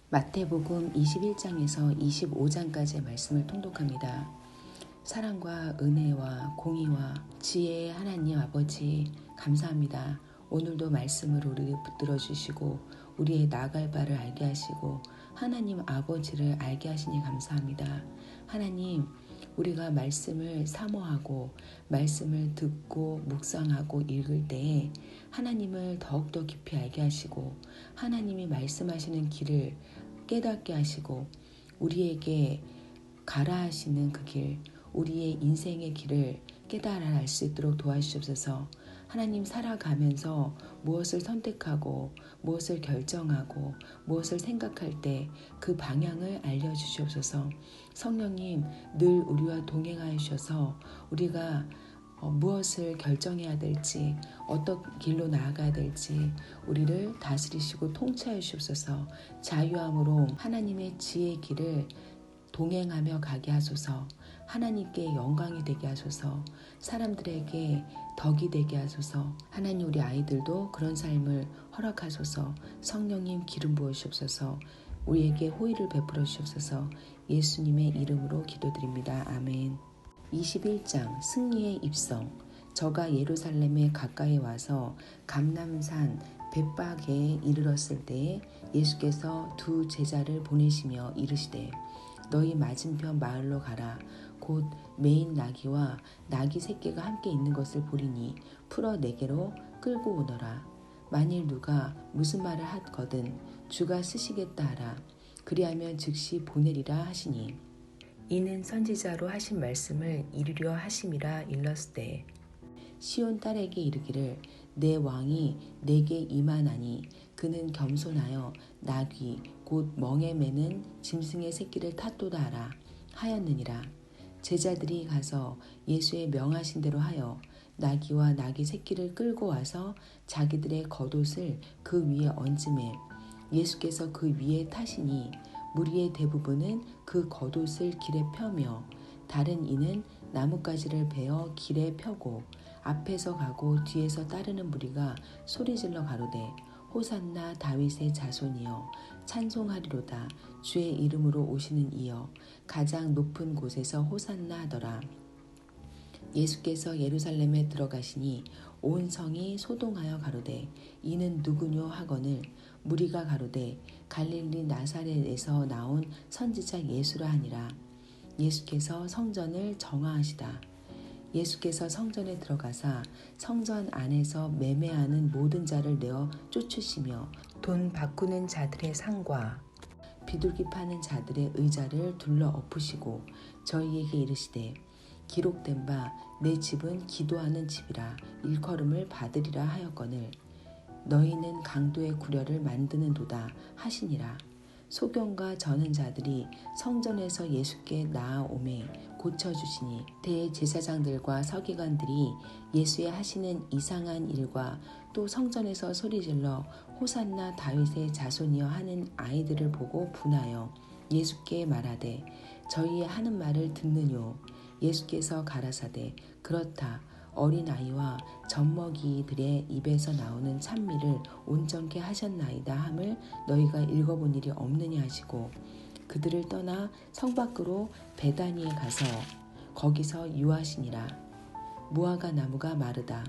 마태복음 21장에서 25장까지의 말씀을 통독합니다. 사랑과 은혜와 공의와 지혜의 하나님 아버지 감사합니다. 오늘도 말씀을 우리를 붙들어 주시고 우리의 나아갈 바를 알게 하시고 하나님 아버지를 알게 하시니 감사합니다. 하나님, 우리가 말씀을 사모하고 말씀을 듣고 묵상하고 읽을 때에 하나님을 더욱더 깊이 알게 하시고 하나님이 말씀하시는 길을 깨닫게 하시고 우리에게 가라 하시는 그 길, 우리의 인생의 길을 깨달아 알 수 있도록 도와주시옵소서. 하나님, 살아가면서 무엇을 선택하고 무엇을 결정하고 무엇을 생각할 때 그 방향을 알려주시옵소서. 성령님, 늘 우리와 동행하여 주셔서 우리가 무엇을 결정해야 될지, 어떤 길로 나아가야 될지 우리를 다스리시고 통치하여 주옵소서. 자유함으로 하나님의 지혜의 길을 동행하며 가게 하소서. 하나님께 영광이 되게 하소서. 사람들에게 덕이 되게 하소서. 하나님, 우리 아이들도 그런 삶을 허락하소서. 성령님, 기름 부으시옵소서. 우리에게 호의를 베풀어 주옵소서. 예수님의 이름으로 기도드립니다. 아멘. 21장 승리의 입성. 저가 예루살렘에 가까이 와서 감람산 벳박에 이르렀을 때에 예수께서 두 제자를 보내시며 이르시되 너희 맞은편 마을로 가라. 곧 매인 나귀와 나귀 새끼가 함께 있는 것을 보리니 풀어 내게로 끌고 오너라. 만일 누가 무슨 말을 하거든 주가 쓰시겠다 하라. 그리하면 즉시 보내리라 하시니 이는 선지자로 하신 말씀을 이루려 하심이라 일렀으되 시온 딸에게 이르기를 내 왕이 내게 임하나니 그는 겸손하여 나귀 곧 멍에 매는 짐승의 새끼를 탔도다 하라 하였느니라. 제자들이 가서 예수의 명하신 대로 하여 나귀와 나귀 새끼를 끌고 와서 자기들의 겉옷을 그 위에 얹음에 예수께서 그 위에 타시니 무리의 대부분은 그 겉옷을 길에 펴며 다른 이는 나뭇가지를 베어 길에 펴고 앞에서 가고 뒤에서 따르는 무리가 소리질러 가로되 호산나 다윗의 자손이여 찬송하리로다. 주의 이름으로 오시는 이여 가장 높은 곳에서 호산나 하더라. 예수께서 예루살렘에 들어가시니 온 성이 소동하여 가로되 이는 누구뇨 하거늘 무리가 가로되 갈릴리 나사렛에서 나온 선지자 예수라 하니라. 예수께서 성전을 정화하시다. 예수께서 성전에 들어가사 성전 안에서 매매하는 모든 자를 내어 쫓으시며 돈 바꾸는 자들의 상과 비둘기 파는 자들의 의자를 둘러 엎으시고 저희에게 이르시되 기록된 바 내 집은 기도하는 집이라 일컬음을 받으리라 하였거늘 너희는 강도의 구려를 만드는도다 하시니라. 소경과 저는 자들이 성전에서 예수께 나아오매 고쳐주시니 대제사장들과 서기관들이 예수의 하시는 이상한 일과 또 성전에서 소리질러 호산나 다윗의 자손이여 하는 아이들을 보고 분하여 예수께 말하되 저희의 하는 말을 듣느뇨. 예수께서 가라사대 그렇다. 어린아이와 젖먹이들의 입에서 나오는 찬미를 온전케 하셨나이다 함을 너희가 읽어본 일이 없느냐 하시고 그들을 떠나 성 밖으로 베다니에 가서 거기서 유하시니라. 무화과 나무가 마르다.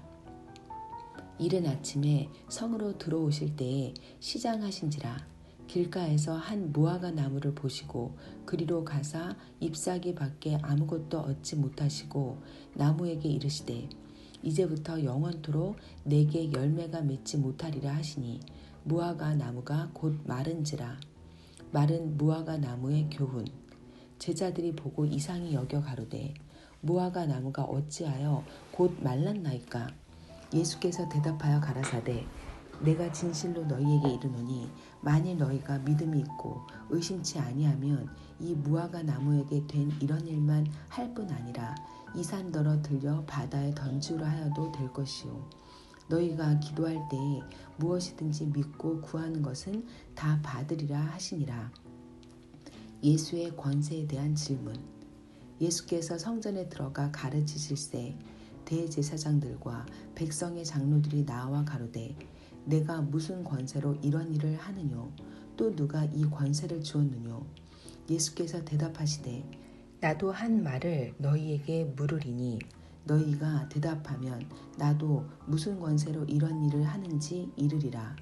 이른 아침에 성으로 들어오실 때에 시장하신지라. 길가에서 한 무화과 나무를 보시고 그리로 가사 잎사귀 밖에 아무것도 얻지 못하시고 나무에게 이르시되 이제부터 영원토록 내게 열매가 맺지 못하리라 하시니 무화과 나무가 곧 마른지라. 마른 무화과 나무의 교훈. 제자들이 보고 이상히 여겨 가로되 무화과 나무가 어찌하여 곧 말랐나이까. 예수께서 대답하여 가라사대 내가 진실로 너희에게 이르노니 만일 너희가 믿음이 있고 의심치 아니하면 이 무화과 나무에게 된 이런 일만 할 뿐 아니라 이 산더러 들려 바다에 던지우라 하여도 될 것이요. 너희가 기도할 때에 무엇이든지 믿고 구하는 것은 다 받으리라 하시니라. 예수의 권세에 대한 질문. 예수께서 성전에 들어가 가르치실세 대제사장들과 백성의 장로들이 나와 가로되 내가 무슨 권세로 이런 일을 하느뇨. 또 누가 이 권세를 주었느뇨? 예수께서 대답하시되 나도 한 말을 너희에게 물으리니 너희가 대답하면 나도 무슨 권세로 이런 일을 하는지 이르리라.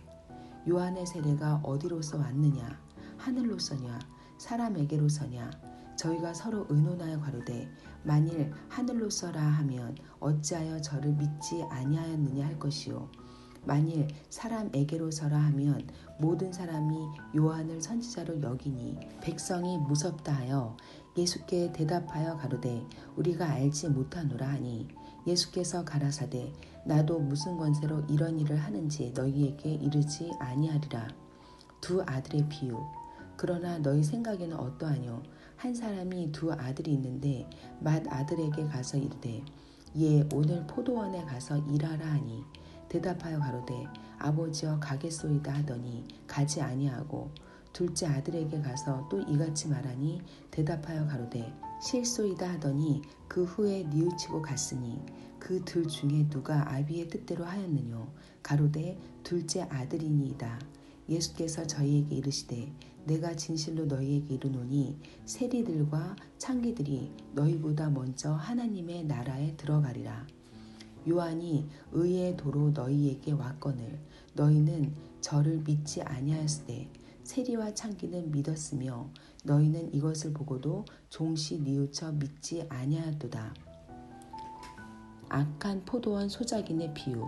요한의 세례가 어디로서 왔느냐? 하늘로서냐? 사람에게로서냐? 저희가 서로 의논하여 가로되 만일 하늘로서라 하면 어찌하여 저를 믿지 아니하였느냐 할 것이요. 만일 사람에게로서라 하면 모든 사람이 요한을 선지자로 여기니 백성이 무섭다 하여 예수께 대답하여 가로되 우리가 알지 못하노라 하니 예수께서 가라사대 나도 무슨 권세로 이런 일을 하는지 너희에게 이르지 아니하리라. 두 아들의 비유. 그러나 너희 생각에는 어떠하뇨? 한 사람이 두 아들이 있는데 맏아들에게 가서 이르되 예 오늘 포도원에 가서 일하라 하니 대답하여 가로되 아버지여 가겠소이다 하더니 가지 아니하고 둘째 아들에게 가서 또 이같이 말하니 대답하여 가로되 실소이다 하더니 그 후에 뉘우치고 갔으니 그 둘 중에 누가 아비의 뜻대로 하였느뇨? 가로되 둘째 아들이니이다. 예수께서 저희에게 이르시되 내가 진실로 너희에게 이르노니 세리들과 창기들이 너희보다 먼저 하나님의 나라에 들어가리라. 요한이 의의 도로 너희에게 왔거늘 너희는 저를 믿지 아니하였으되 세리와 창기는 믿었으며 너희는 이것을 보고도 종시 뉘우쳐 믿지 아니하였도다. 악한 포도원 소작인의 비유.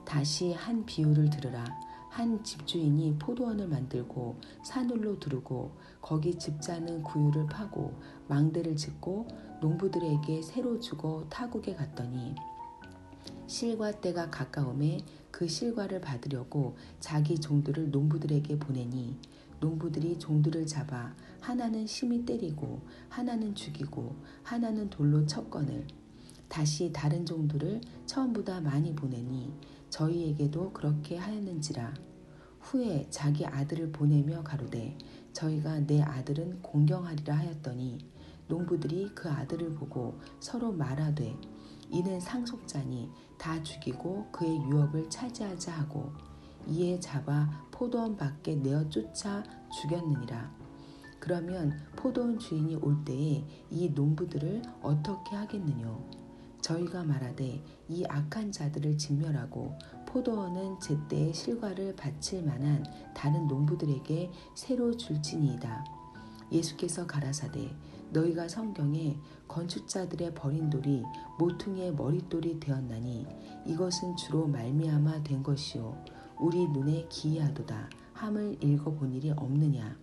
다시 한 비유를 들으라. 한 집주인이 포도원을 만들고 산울로 두르고 거기 집자는 구유를 파고 망대를 짓고 농부들에게 새로 주고 타국에 갔더니 실과 때가 가까움에 그 실과를 받으려고 자기 종들을 농부들에게 보내니 농부들이 종들을 잡아 하나는 심히 때리고 하나는 죽이고 하나는 돌로 쳤거늘 다시 다른 종들을 처음보다 많이 보내니 저희에게도 그렇게 하였는지라. 후에 자기 아들을 보내며 가로되 저희가 내 아들은 공경하리라 하였더니 농부들이 그 아들을 보고 서로 말하되 이는 상속자니 다 죽이고 그의 유업을 차지하자 하고 이에 잡아 포도원 밖에 내어 쫓아 죽였느니라. 그러면 포도원 주인이 올 때에 이 농부들을 어떻게 하겠느뇨? 저희가 말하되 이 악한 자들을 진멸하고 포도원은 제때에 실과를 바칠 만한 다른 농부들에게 새로 줄지니이다. 예수께서 가라사대 너희가 성경에 건축자들의 버린 돌이 모퉁이의 머릿돌이 되었나니 이것은 주로 말미암아 된 것이요 우리 눈에 기이하도다 함을 읽어본 일이 없느냐.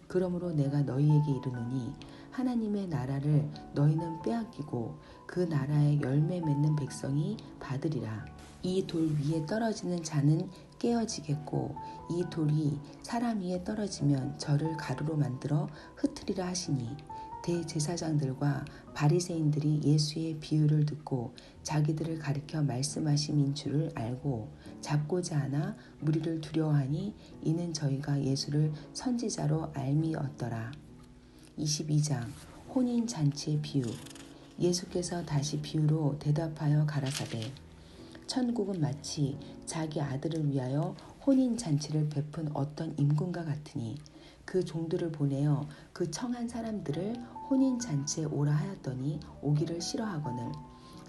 그러므로 내가 너희에게 이르노니 하나님의 나라를 너희는 빼앗기고 그 나라에 열매 맺는 백성이 받으리라. 이 돌 위에 떨어지는 자는 깨어지겠고 이 돌이 사람 위에 떨어지면 저를 가루로 만들어 흩으리라 하시니 대제사장들과 바리새인들이 예수의 비유를 듣고 자기들을 가리켜 말씀하심인 줄을 알고 잡고자 하나 무리를 두려워하니 이는 저희가 예수를 선지자로 알미었더라. 22장 혼인잔치의 비유. 예수께서 다시 비유로 대답하여 가라사대 천국은 마치 자기 아들을 위하여 혼인잔치를 베푼 어떤 임금과 같으니 그 종들을 보내어 그 청한 사람들을 혼인잔치에 오라 하였더니 오기를 싫어하거늘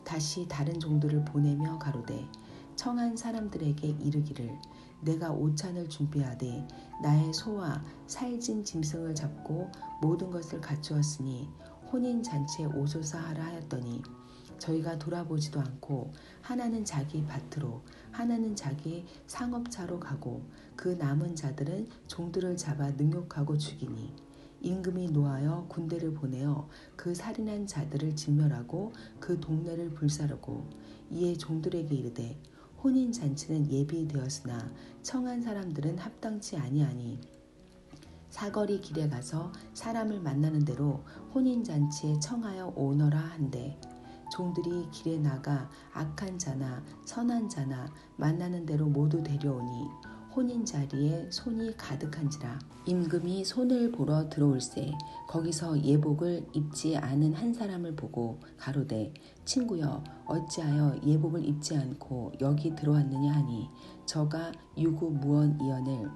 다시 다른 종들을 보내며 가로되 청한 사람들에게 이르기를 내가 오찬을 준비하되 나의 소와 살진 짐승을 잡고 모든 것을 갖추었으니 혼인잔치에 오소서 하라 하였더니 저희가 돌아보지도 않고 하나는 자기 밭으로 하나는 자기 상업차로 가고 그 남은 자들은 종들을 잡아 능욕하고 죽이니 임금이 노하여 군대를 보내어 그 살인한 자들을 진멸하고 그 동네를 불사르고 이에 종들에게 이르되 혼인잔치는 예비되었으나 청한 사람들은 합당치 아니하니 사거리 길에 가서 사람을 만나는 대로 혼인잔치에 청하여 오너라 한대 종들이 길에 나가 악한 자나 선한 자나 만나는 대로 모두 데려오니 혼인 자리에 손이 가득한지라. 임금이 손을 보러 들어올세 거기서 예복을 입지 않은 한 사람을 보고 가로되 친구여 어찌하여 예복을 입지 않고 여기 들어왔느냐 하니 저가 유구무원이언을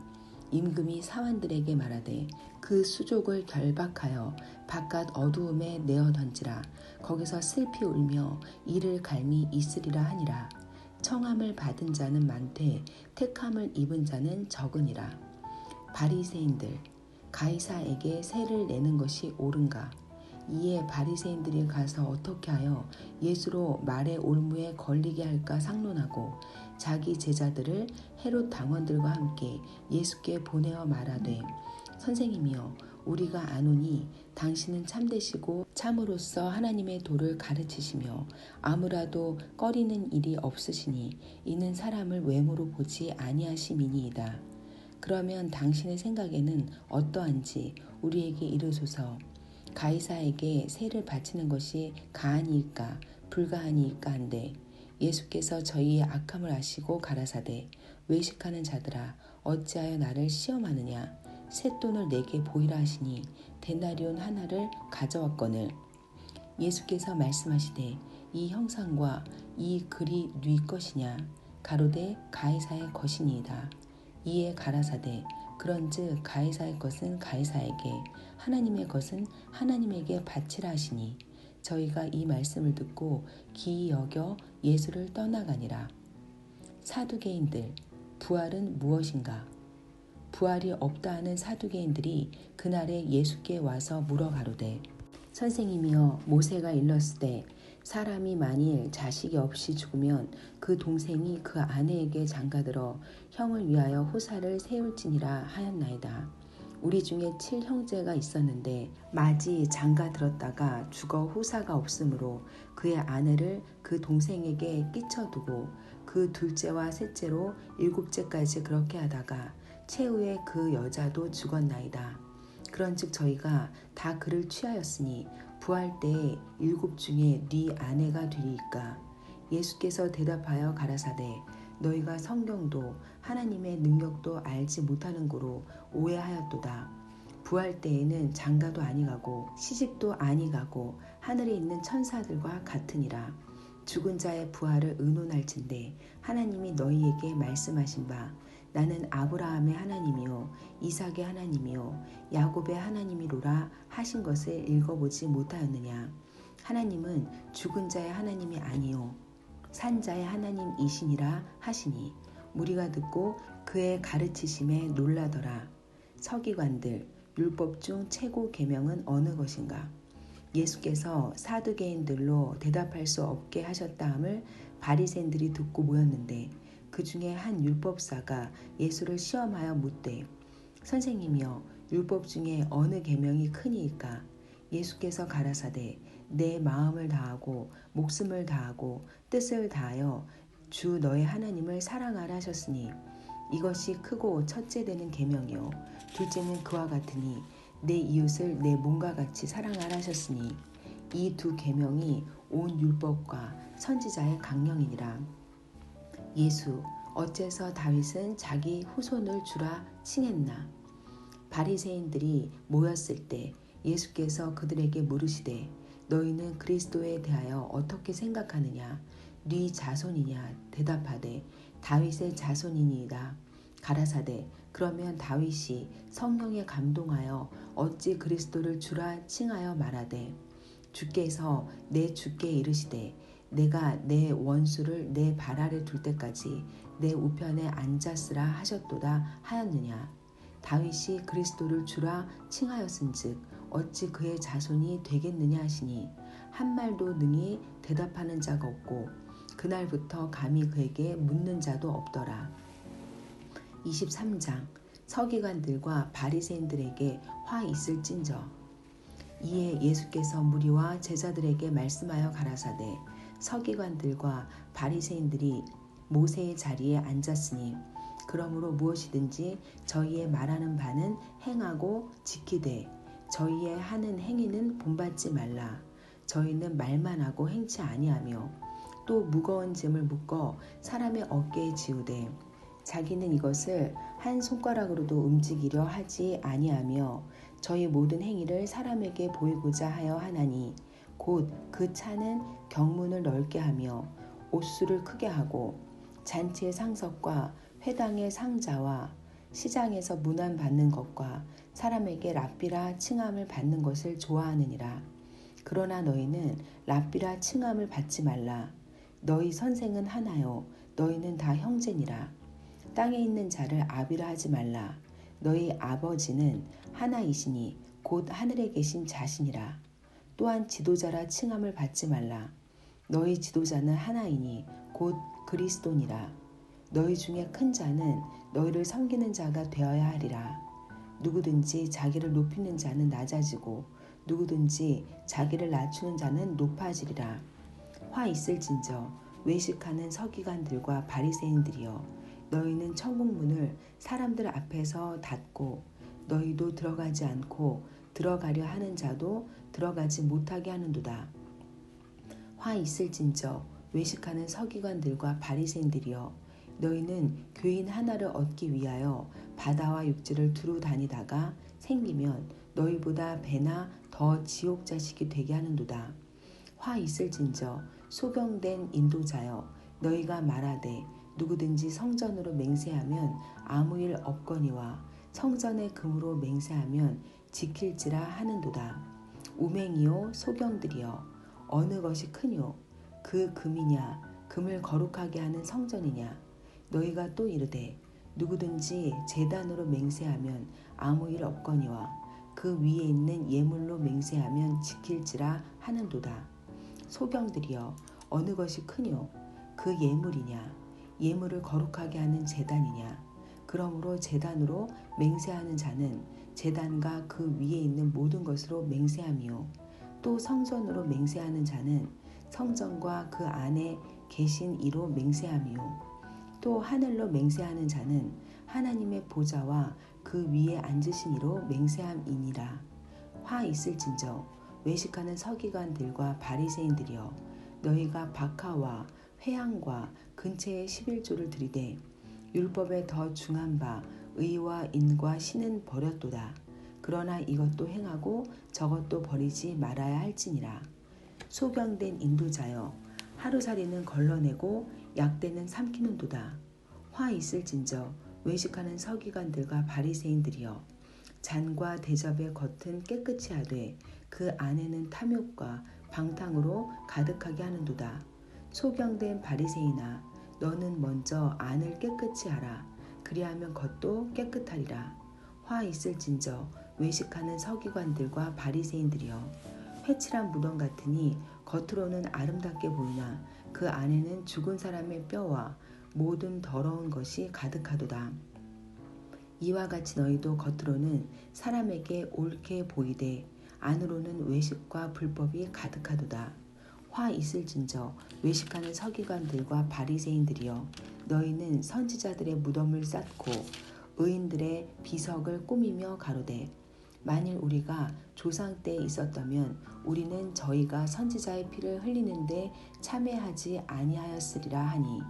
임금이 사환들에게 말하되 그 수족을 결박하여 바깥 어두움에 내어 던지라. 거기서 슬피 울며 이를 갈미 있으리라 하니라. 청함을 받은 자는 많되 택함을 입은 자는 적으니라. 바리새인들, 가이사에게 세를 내는 것이 옳은가? 이에 바리새인들이 가서 어떻게 하여 예수로 말의 올무에 걸리게 할까 상론하고 자기 제자들을 헤롯 당원들과 함께 예수께 보내어 말하되 선생님이여, 우리가 아노니 당신은 참되시고 참으로써 하나님의 도를 가르치시며 아무라도 꺼리는 일이 없으시니 이는 사람을 외모로 보지 아니하심이니이다. 그러면 당신의 생각에는 어떠한지 우리에게 이르소서. 가이사에게 세를 바치는 것이 가하니일까 불가하니일까 한데 예수께서 저희의 악함을 아시고 가라사대 외식하는 자들아, 어찌하여 나를 시험하느냐? 쇳돈을 내게 보이라 하시니 데나리온 하나를 가져왔거늘. 예수께서 말씀하시되 이 형상과 이 글이 네 것이냐? 가로되 가이사의 것이니이다. 이에 가라사대 그런즉 가이사의 것은 가이사에게, 하나님의 것은 하나님에게 바치라 하시니 저희가 이 말씀을 듣고 기이 여겨 예수를 떠나가니라. 사두개인들, 부활은 무엇인가? 부활이 없다 하는 사두개인들이 그날에 예수께 와서 물어 가로되 선생님이여, 모세가 일렀으되 사람이 만일 자식이 없이 죽으면 그 동생이 그 아내에게 장가들어 형을 위하여 후사를 세울지니라 하였나이다. 우리 중에 7형제가 있었는데 마지 장가들었다가 죽어 후사가 없으므로 그의 아내를 그 동생에게 끼쳐두고 그 둘째와 셋째로 7째까지 그렇게 하다가 최후에 그 여자도 죽었나이다. 그런즉 저희가 다 그를 취하였으니 부활 때에 7 중에 네 아내가 되리이까? 예수께서 대답하여 가라사대 너희가 성경도 하나님의 능력도 알지 못하는 고로 오해하였도다. 부활 때에는 장가도 아니가고 시집도 아니가고 하늘에 있는 천사들과 같으니라. 죽은 자의 부활을 의논할진대 하나님이 너희에게 말씀하신 바 나는 아브라함의 하나님이요 이삭의 하나님이요 야곱의 하나님이로라 하신 것을 읽어보지 못하였느냐? 하나님은 죽은 자의 하나님이 아니요 산 자의 하나님이시니라 하시니 무리가 듣고 그의 가르치심에 놀라더라. 서기관들, 율법 중 최고 계명은 어느 것인가? 예수께서 사두개인들로 대답할 수 없게 하셨다함을 바리새인들이 듣고 모였는데 그 중에 한 율법사가 예수를 시험하여 묻되 선생님이여, 율법 중에 어느 계명이 크니이까? 예수께서 가라사대 내 마음을 다하고 목숨을 다하고 뜻을 다하여 주 너의 하나님을 사랑하라 하셨으니 이것이 크고 첫째 되는 계명이요 둘째는 그와 같으니 내 이웃을 내 몸과 같이 사랑하라 하셨으니 이 두 계명이 온 율법과 선지자의 강령이니라. 예수, 어째서 다윗은 자기 후손을 주라 칭했나? 바리새인들이 모였을 때 예수께서 그들에게 물으시되 너희는 그리스도에 대하여 어떻게 생각하느냐? 네 자손이냐? 대답하되 다윗의 자손이니이다. 가라사대 그러면 다윗이 성령에 감동하여 어찌 그리스도를 주라 칭하여 말하되 주께서 내 주께 이르시되 내가 내 원수를 내 발 아래 둘 때까지 내 우편에 앉았으라 하셨도다 하였느냐? 다윗이 그리스도를 주라 칭하였은즉 어찌 그의 자손이 되겠느냐 하시니 한 말도 능히 대답하는 자가 없고 그날부터 감히 그에게 묻는 자도 없더라. 23장 서기관들과 바리새인들에게 화 있을진저. 이에 예수께서 무리와 제자들에게 말씀하여 가라사대 서기관들과 바리새인들이 모세의 자리에 앉았으니 그러므로 무엇이든지 저희의 말하는 바는 행하고 지키되 저희의 하는 행위는 본받지 말라. 저희는 말만 하고 행치 아니하며 또 무거운 짐을 묶어 사람의 어깨에 지우되 자기는 이것을 한 손가락으로도 움직이려 하지 아니하며 저희 모든 행위를 사람에게 보이고자 하여 하나니 곧 그 차는 경문을 넓게 하며 옷수를 크게 하고 잔치의 상석과 회당의 상자와 시장에서 문안받는 것과 사람에게 랍비라 칭함을 받는 것을 좋아하느니라. 그러나 너희는 랍비라 칭함을 받지 말라. 너희 선생은 하나요. 너희는 다 형제니라. 땅에 있는 자를 아비라 하지 말라. 너희 아버지는 하나이시니 곧 하늘에 계신 자신이라. 또한 지도자라 칭함을 받지 말라. 너희 지도자는 하나이니 곧 그리스도니라. 너희 중에 큰 자는 너희를 섬기는 자가 되어야 하리라. 누구든지 자기를 높이는 자는 낮아지고 누구든지 자기를 낮추는 자는 높아지리라. 화 있을진저 외식하는 서기관들과 바리새인들이여, 너희는 천국 문을 사람들 앞에서 닫고 너희도 들어가지 않고 들어가려 하는 자도 들어가지 못하게 하는도다. 화 있을진저 외식하는 서기관들과 바리새인들이여, 너희는 교인 하나를 얻기 위하여 바다와 육지를 두루 다니다가 생기면 너희보다 배나 더 지옥 자식이 되게 하는도다. 화 있을진저 소경된 인도자여, 너희가 말하되 누구든지 성전으로 맹세하면 아무 일 없거니와 성전의 금으로 맹세하면 지킬지라 하는도다. 우맹이요 소경들이여, 어느 것이 크뇨? 그 금이냐? 금을 거룩하게 하는 성전이냐? 너희가 또 이르되 누구든지 제단으로 맹세하면 아무 일 없거니와 그 위에 있는 예물로 맹세하면 지킬지라 하는도다. 소경들이여, 어느 것이 크뇨? 그 예물이냐? 예물을 거룩하게 하는 제단이냐? 그러므로 제단으로 맹세하는 자는 제단과 그 위에 있는 모든 것으로 맹세하미요, 또 성전으로 맹세하는 자는 성전과 그 안에 계신 이로 맹세하미요, 또 하늘로 맹세하는 자는 하나님의 보좌와 그 위에 앉으신 이로 맹세함이니라. 화 있을진저 외식하는 서기관들과 바리새인들이여, 너희가 박하와 회향과 근처에 11조를 드리되 율법에 더 중한 바 의와 인과 신은 버렸도다. 그러나 이것도 행하고 저것도 버리지 말아야 할지니라. 소경된 인도자여, 하루살이는 걸러내고 약대는 삼키는도다. 화 있을진저 외식하는 서기관들과 바리새인들이여, 잔과 대접의 겉은 깨끗이 하되 그 안에는 탐욕과 방탕으로 가득하게 하는도다. 소경된 바리새인아, 너는 먼저 안을 깨끗이 하라. 그리하면 겉도 깨끗하리라. 화 있을진저 외식하는 서기관들과 바리새인들이여, 회칠한 무덤 같으니 겉으로는 아름답게 보이나 그 안에는 죽은 사람의 뼈와 모든 더러운 것이 가득하도다. 이와 같이 너희도 겉으로는 사람에게 옳게 보이되 안으로는 외식과 불법이 가득하도다. 화 있을진저 외식하는 서기관들과 바리새인들이여, 너희는 선지자들의 무덤을 쌓고 의인들의 비석을 꾸미며 가로되 만일 우리가 조상 때에 있었다면 우리는 저희가 선지자의 피를 흘리는데 참회하지 아니하였으리라 하니,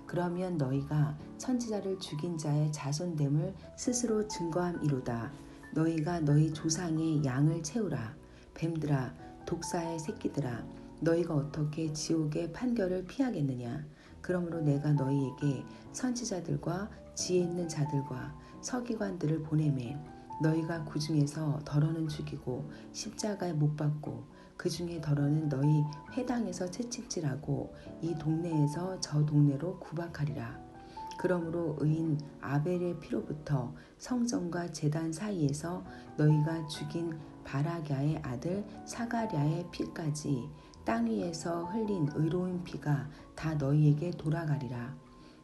그러면 너희가 선지자를 죽인 자의 자손됨을 스스로 증거함이로다. 너희가 너희 조상의 양을 채우라. 뱀들아, 독사의 새끼들아, 너희가 어떻게 지옥의 판결을 피하겠느냐? 그러므로 내가 너희에게 선지자들과 지혜 있는 자들과 서기관들을 보내매 너희가 그 중에서 더러는 죽이고 십자가에 못 박고 그 중에 더러는 너희 회당에서 채찍질하고 이 동네에서 저 동네로 구박하리라. 그러므로 의인 아벨의 피로부터 성전과 제단 사이에서 너희가 죽인 바라갸의 아들 사가랴의 피까지 땅 위에서 흘린 의로운 피가 다 너희에게 돌아가리라.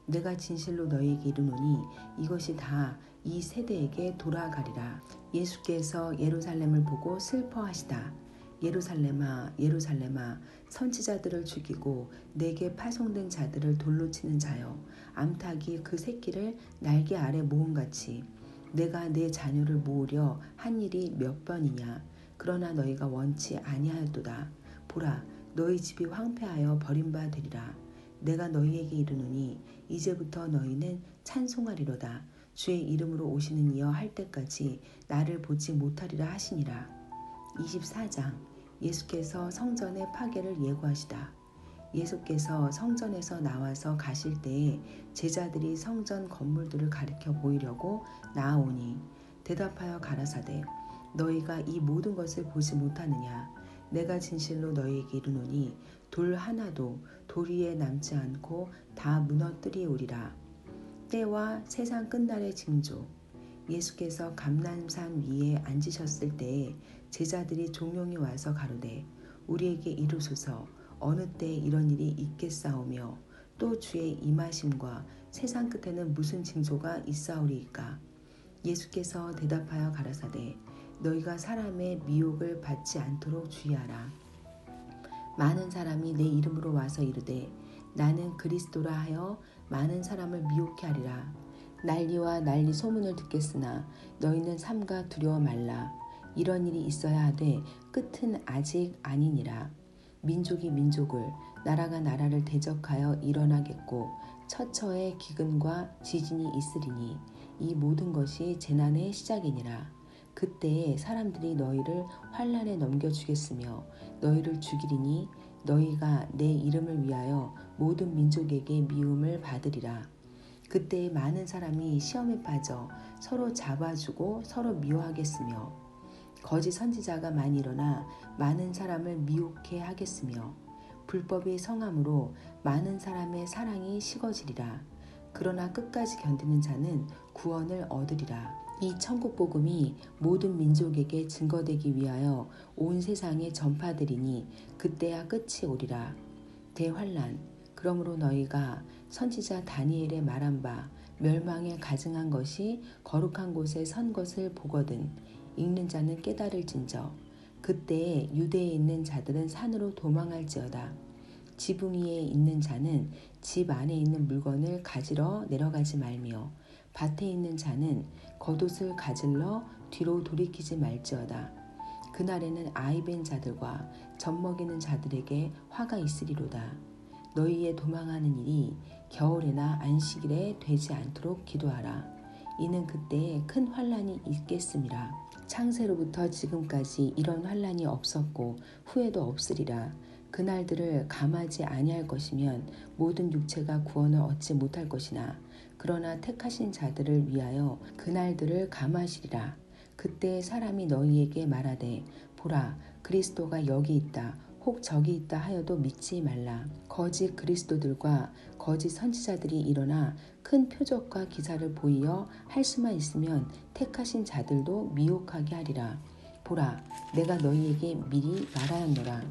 내가 진실로 너희에게 이르노니 이것이 다 이 세대에게 돌아가리라. 예수께서 예루살렘을 보고 슬퍼하시다. 예루살렘아, 예루살렘아, 선지자들을 죽이고 내게 파송된 자들을 돌로 치는 자여, 암탉이 그 새끼를 날개 아래 모음같이 내가 내 자녀를 모으려 한 일이 몇 번이냐? 그러나 너희가 원치 아니하였도다. 보라, 너희 집이 황폐하여 버림바 되리라. 내가 너희에게 이르노니 이제부터 너희는 찬송하리로다. 주의 이름으로 오시는 이여 할 때까지 나를 보지 못하리라 하시니라. 24장. 예수께서 성전의 파괴를 예고하시다. 예수께서 성전에서 나와서 가실 때에 제자들이 성전 건물들을 가리켜 보이려고 나아오니 대답하여 가라사대 너희가 이 모든 것을 보지 못하느냐. 내가 진실로 너희에게 이르노니 돌 하나도 돌 위에 남지 않고 다 무너뜨리우리라. 때와 세상 끝날의 징조. 예수께서 감람산 위에 앉으셨을 때에 제자들이 종용이 와서 가로되 우리에게 이르소서 어느 때에 이런 일이 있겠사오며 또 주의 임하심과 세상 끝에는 무슨 징조가 있사오리이까. 예수께서 대답하여 가라사대 너희가 사람의 미혹을 받지 않도록 주의하라. 많은 사람이 내 이름으로 와서 이르되 나는 그리스도라 하여 많은 사람을 미혹케 하리라. 난리와 난리 소문을 듣겠으나 너희는 삼가 두려워 말라. 이런 일이 있어야 하되 끝은 아직 아니니라. 민족이 민족을 나라가 나라를 대적하여 일어나겠고 처처에 기근과 지진이 있으리니 이 모든 것이 재난의 시작이니라. 그때에 사람들이 너희를 환난에 넘겨주겠으며 너희를 죽이리니 너희가 내 이름을 위하여 모든 민족에게 미움을 받으리라. 그때에 많은 사람이 시험에 빠져 서로 잡아주고 서로 미워하겠으며 거짓 선지자가 많이 일어나 많은 사람을 미혹해 하겠으며 불법이 성함으로 많은 사람의 사랑이 식어지리라. 그러나 끝까지 견디는 자는 구원을 얻으리라. 이 천국 복음이 모든 민족에게 증거되기 위하여 온 세상에 전파되리니 그때야 끝이 오리라. 대환란. 그러므로 너희가 선지자 다니엘의 말한 바 멸망에 가증한 것이 거룩한 곳에 선 것을 보거든 읽는 자는 깨달을진저. 그때에 유대에 있는 자들은 산으로 도망할지어다. 지붕 위에 있는 자는 집 안에 있는 물건을 가지러 내려가지 말며 밭에 있는 자는 겉옷을 가질러 뒤로 돌이키지 말지어다. 그날에는 아이벤 자들과 젖먹이는 자들에게 화가 있으리로다. 너희의 도망하는 일이 겨울에나 안식일에 되지 않도록 기도하라. 이는 그때에 큰 환난이 있겠음이라. 창세로부터 지금까지 이런 환난이 없었고 후에도 없으리라. 그날들을 감하지 아니할 것이면 모든 육체가 구원을 얻지 못할 것이나 그러나 택하신 자들을 위하여 그날들을 감하시리라. 그때 사람이 너희에게 말하되 보라 그리스도가 여기 있다 혹 저기 있다 하여도 믿지 말라. 거짓 그리스도들과 거짓 선지자들이 일어나 큰 표적과 기사를 보이어 할 수만 있으면 택하신 자들도 미혹하게 하리라. 보라 내가 너희에게 미리 말하였노라.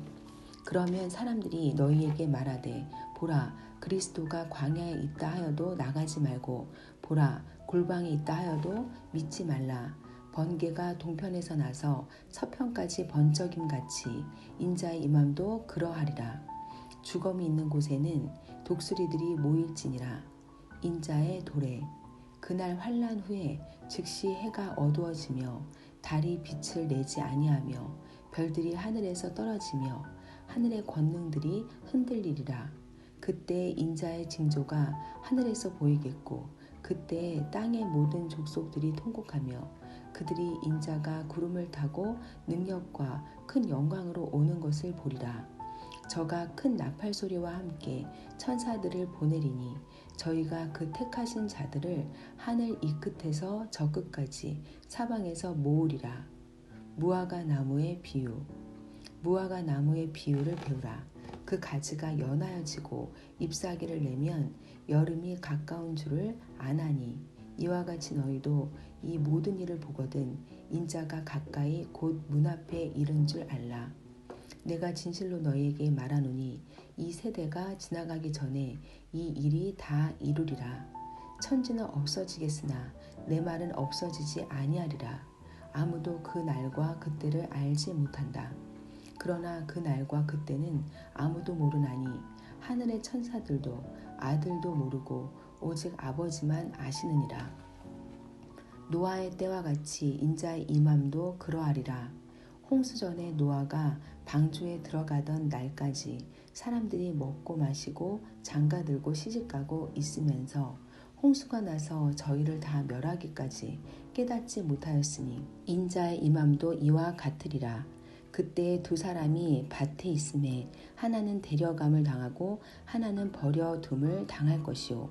그러면 사람들이 너희에게 말하되 보라 그리스도가 광야에 있다 하여도 나가지 말고 보라 골방에 있다 하여도 믿지 말라. 번개가 동편에서 나서 서편까지 번쩍임같이 인자의 임함도 그러하리라. 죽음이 있는 곳에는 독수리들이 모일지니라. 인자의 도래. 그날 환난 후에 즉시 해가 어두워지며 달이 빛을 내지 아니하며 별들이 하늘에서 떨어지며 하늘의 권능들이 흔들리리라. 그때 인자의 징조가 하늘에서 보이겠고 그때 땅의 모든 족속들이 통곡하며 그들이 인자가 구름을 타고 능력과 큰 영광으로 오는 것을 보리라. 저가 큰 나팔 소리와 함께 천사들을 보내리니 저희가 그 택하신 자들을 하늘 이 끝에서 저 끝까지 사방에서 모으리라. 무화과 나무의 비유. 무화과 나무의 비유를 배우라. 그 가지가 연하여지고 잎사귀를 내면 여름이 가까운 줄을 아나니 이와 같이 너희도 이 모든 일을 보거든 인자가 가까이 곧 문 앞에 이른 줄 알라. 내가 진실로 너희에게 말하노니 이 세대가 지나가기 전에 이 일이 다 이루리라. 천지는 없어지겠으나 내 말은 없어지지 아니하리라. 아무도 그 날과 그때를 알지 못한다. 그러나 그 날과 그때는 아무도 모르나니 하늘의 천사들도 아들도 모르고 오직 아버지만 아시느니라. 노아의 때와 같이 인자의 임함도 그러하리라. 홍수전에 노아가 방주에 들어가던 날까지 사람들이 먹고 마시고 장가들고 시집가고 있으면서 홍수가 나서 저희를 다 멸하기까지 깨닫지 못하였으니 인자의 임함도 이와 같으리라. 그때 두 사람이 밭에 있음에 하나는 데려감을 당하고 하나는 버려둠을 당할 것이요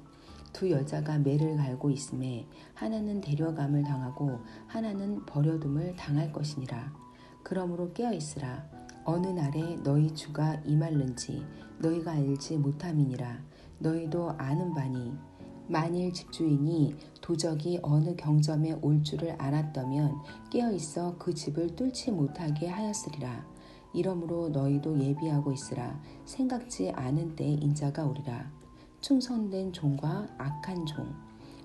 두 여자가 매를 갈고 있음에 하나는 데려감을 당하고 하나는 버려둠을 당할 것이니라. 그러므로 깨어 있으라. 어느 날에 너희 주가 임할는지 너희가 알지 못함이니라. 너희도 아는 바니 만일 집주인이 도적이 어느 경점에 올 줄을 알았다면 깨어 있어 그 집을 뚫지 못하게 하였으리라. 이러므로 너희도 예비하고 있으라. 생각지 않은 때에 인자가 오리라. 충성된 종과 악한 종.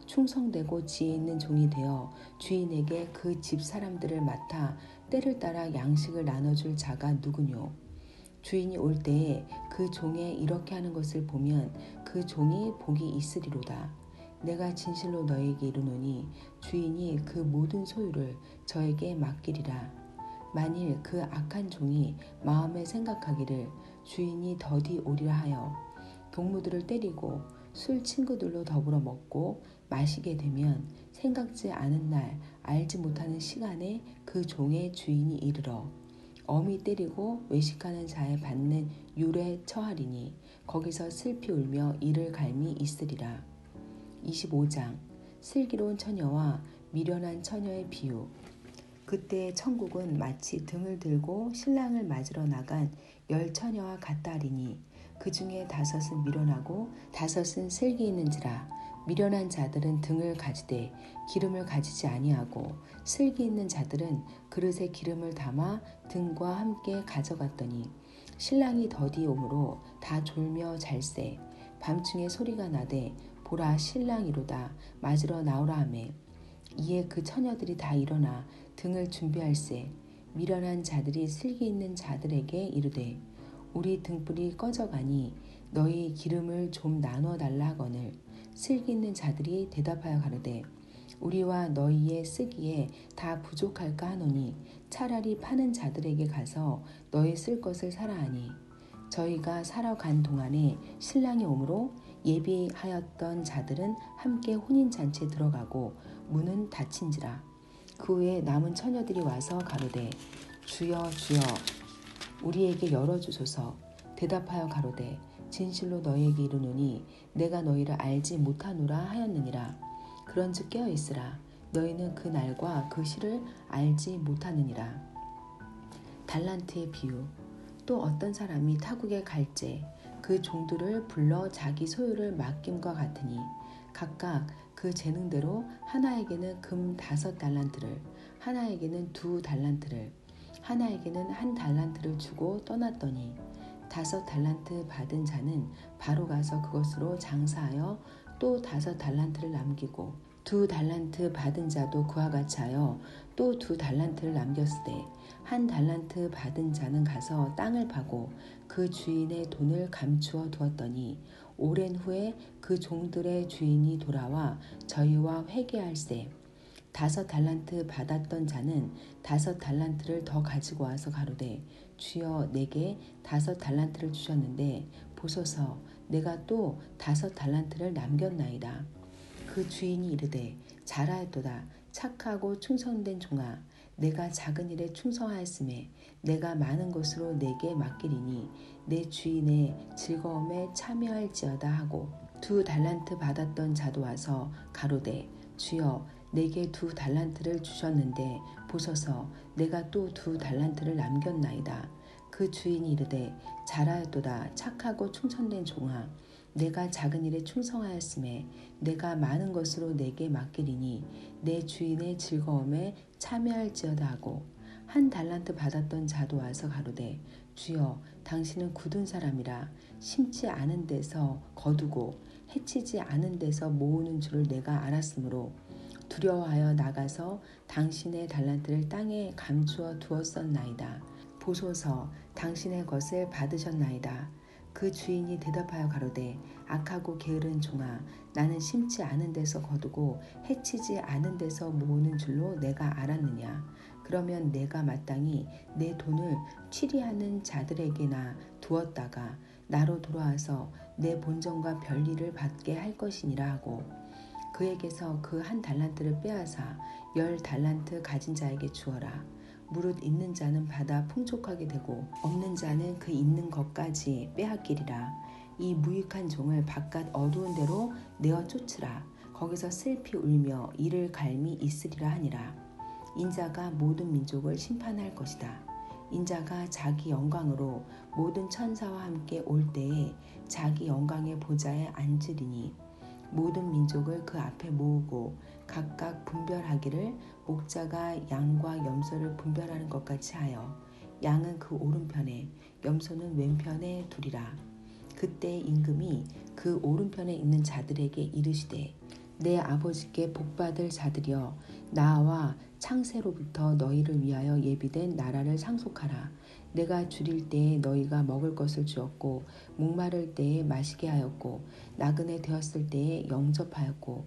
충성되고 지혜 있는 종이 되어 주인에게 그 집 사람들을 맡아 때를 따라 양식을 나눠줄 자가 누구뇨. 주인이 올 때에 그 종의 이렇게 하는 것을 보면 그 종이 복이 있으리로다. 내가 진실로 너에게 이르노니 주인이 그 모든 소유를 저에게 맡기리라. 만일 그 악한 종이 마음에 생각하기를 주인이 더디 오리라 하여 동무들을 때리고 술 친구들로 더불어 먹고 마시게 되면 생각지 않은 날 알지 못하는 시간에 그 종의 주인이 이르러 엄히 때리고 외식하는 자에 받는 율에 처하리니 거기서 슬피 울며 이를 갈미 있으리라. 25장 슬기로운 처녀와 미련한 처녀의 비유. 그때 천국은 마치 등을 들고 신랑을 맞으러 나간 10처녀와 같다리니 그 중에 5은 미련하고 5은 슬기 있는지라. 미련한 자들은 등을 가지되 기름을 가지지 아니하고 슬기 있는 자들은 그릇에 기름을 담아 등과 함께 가져갔더니 신랑이 더디 오므로 다 졸며 잘세. 밤중에 소리가 나되 보라 신랑이로다 맞으러 나오라 하매 이에 그 처녀들이 다 일어나 등을 준비할세. 미련한 자들이 슬기 있는 자들에게 이르되 우리 등불이 꺼져가니 너희 기름을 좀 나눠 달라 하거늘 슬기 있는 자들이 대답하여 가로되 우리와 너희의 쓰기에 다 부족할까 하노니 차라리 파는 자들에게 가서 너희 쓸 것을 사라 하니 저희가 사러 간 동안에 신랑이 오므로 예비하였던 자들은 함께 혼인잔치에 들어가고 문은 닫힌지라. 그 후에 남은 처녀들이 와서 가로되 주여 주여 우리에게 열어주소서. 대답하여 가로되 진실로 너희에게 이르노니 내가 너희를 알지 못하노라 하였느니라. 그런즉 깨어있으라. 너희는 그 날과 그 시를 알지 못하느니라. 달란트의 비유. 또 어떤 사람이 타국에 갈제 그 종들을 불러 자기 소유를 맡김과 같으니 각각 그 재능대로 하나에게는 금 5달란트를 하나에게는 2달란트를 하나에게는 1달란트를 주고 떠났더니 5달란트 받은 자는 바로 가서 그것으로 장사하여 또 5달란트를 남기고 2달란트 받은 자도 그와 같이 하여 또 2달란트를 남겼으되 1달란트 받은 자는 가서 땅을 파고 그 주인의 돈을 감추어 두었더니 오랜 후에 그 종들의 주인이 돌아와 저희와 회개할세. 5달란트 받았던 자는 5달란트를 더 가지고 와서 가로되 주여 내게 5달란트를 주셨는데 보소서 내가 또 5달란트를 남겼나이다. 그 주인이 이르되 잘하였도다. 착하고 충성된 종아 내가 작은 일에 충성하였음에 내가 많은 것으로 내게 맡기리니 내 주인의 즐거움에 참여할지어다 하고 2달란트 받았던 자도 와서 가로되 주여 내게 2달란트를 주셨는데 보소서 내가 또 2달란트를 남겼나이다. 그 주인이 이르되 잘하였도다. 착하고 충성된 종아 내가 작은 일에 충성하였음에 내가 많은 것으로 내게 맡기리니 내 주인의 즐거움에 참여할지어다 하고 1달란트 받았던 자도 와서 가로되 주여 당신은 굳은 사람이라 심지 않은 데서 거두고 해치지 않은 데서 모으는 줄을 내가 알았으므로 두려워하여 나가서 당신의 달란트를 땅에 감추어 두었었나이다. 보소서 당신의 것을 받으셨나이다. 그 주인이 대답하여 가로되 악하고 게으른 종아 나는 심지 않은 데서 거두고 해치지 않은 데서 모으는 줄로 내가 알았느냐. 그러면 내가 마땅히 내 돈을 취리하는 자들에게나 두었다가 나로 돌아와서 내 본전과 별일을 받게 할 것이니라 하고 그에게서 그 1달란트를 빼앗아 10달란트 가진 자에게 주어라. 무릇 있는 자는 받아 풍족하게 되고 없는 자는 그 있는 것까지 빼앗기리라. 이 무익한 종을 바깥 어두운 데로 내어 쫓으라. 거기서 슬피 울며 이를 갈미 있으리라 하니라. 인자가 모든 민족을 심판할 것이다. 인자가 자기 영광으로 모든 천사와 함께 올 때에 자기 영광의 보좌에 앉으리니 모든 민족을 그 앞에 모으고 각각 분별하기를 목자가 양과 염소를 분별하는 것 같이 하여 양은 그 오른편에 염소는 왼편에 두리라. 그때 임금이 그 오른편에 있는 자들에게 이르시되 내 아버지께 복받을 자들이여 나와 창세로부터 너희를 위하여 예비된 나라를 상속하라. 내가 줄일 때에 너희가 먹을 것을 주었고 목마를 때에 마시게 하였고 나그네 되었을 때에 영접하였고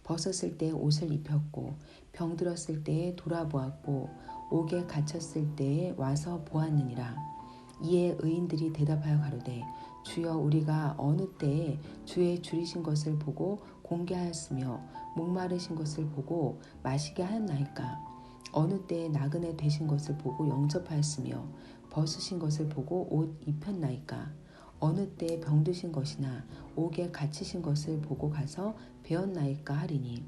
벗었을 때에 옷을 입혔고 병들었을 때에 돌아보았고 옥에 갇혔을 때에 와서 보았느니라. 이에 의인들이 대답하여 가로되 주여 우리가 어느 때에 주의 줄이신 것을 보고 공개하였으며 목마르신 것을 보고 마시게 하였나이까. 어느 때에 나그네 되신 것을 보고 영접하였으며 벗으신 것을 보고 옷 입혔나이까. 어느 때에 병드신 것이나 옥에 갇히신 것을 보고 가서 배웠나이까 하리니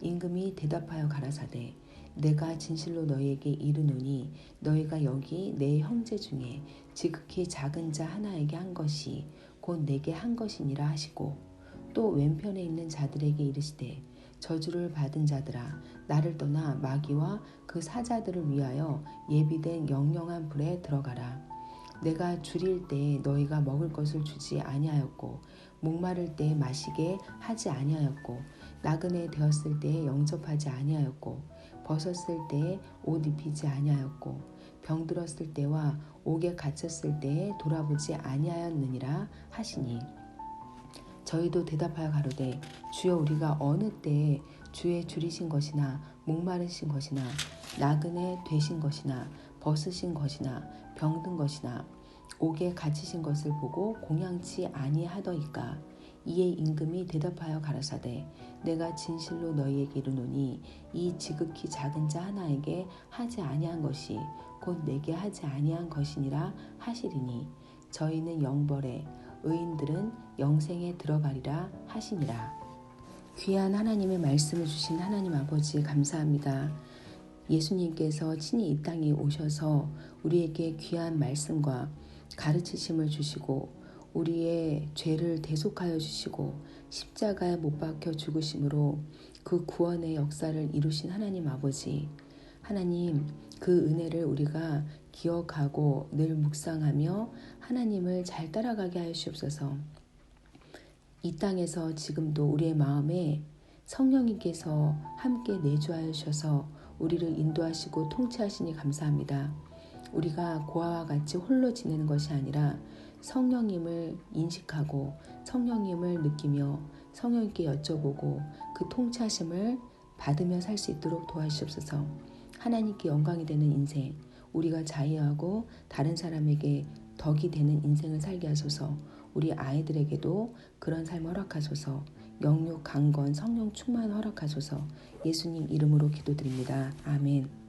임금이 대답하여 가라사대 내가 진실로 너희에게 이르노니 너희가 여기 내 형제 중에 지극히 작은 자 하나에게 한 것이 곧 내게 한 것이니라 하시고 또 왼편에 있는 자들에게 이르시되 저주를 받은 자들아 나를 떠나 마귀와 그 사자들을 위하여 예비된 영영한 불에 들어가라. 내가 줄일 때에 너희가 먹을 것을 주지 아니하였고 목마를 때에 마시게 하지 아니하였고 나그네 되었을 때에 영접하지 아니하였고 벗었을 때에 옷 입히지 아니하였고 병들었을 때와 옥에 갇혔을 때에 돌아보지 아니하였느니라 하시니 저희도 대답하여 가로되 주여 우리가 어느 때에 주의 줄이신 것이나 목마르신 것이나 나그네 되신 것이나 벗으신 것이나 병든 것이나 옥에 갇히신 것을 보고 공양치 아니하더이까. 이에 임금이 대답하여 가라사대 내가 진실로 너희에게 이르노니 이 지극히 작은 자 하나에게 하지 아니한 것이 곧 내게 하지 아니한 것이니라 하시리니 저희는 영벌에 의인들은 영생에 들어가리라 하시니라. 귀한 하나님의 말씀을 주신 하나님 아버지 감사합니다. 예수님께서 친히 이 땅에 오셔서 우리에게 귀한 말씀과 가르치심을 주시고 우리의 죄를 대속하여 주시고 십자가에 못 박혀 죽으심으로 그 구원의 역사를 이루신 하나님 아버지, 하나님 그 은혜를 우리가 기억하고 늘 묵상하며 하나님을 잘 따라가게 하여 주옵소서. 이 땅에서 지금도 우리의 마음에 성령님께서 함께 내주하여 주셔서 우리를 인도하시고 통치하시니 감사합니다. 우리가 고아와 같이 홀로 지내는 것이 아니라 성령님을 인식하고 성령님을 느끼며 성령님께 여쭤보고 그 통치하심을 받으며 살 수 있도록 도와주시옵소서. 하나님께 영광이 되는 인생, 우리가 자유하고 다른 사람에게 덕이 되는 인생을 살게 하소서. 우리 아이들에게도 그런 삶 허락하소서. 영육 강건 성령 충만 허락하소서. 예수님 이름으로 기도드립니다. 아멘.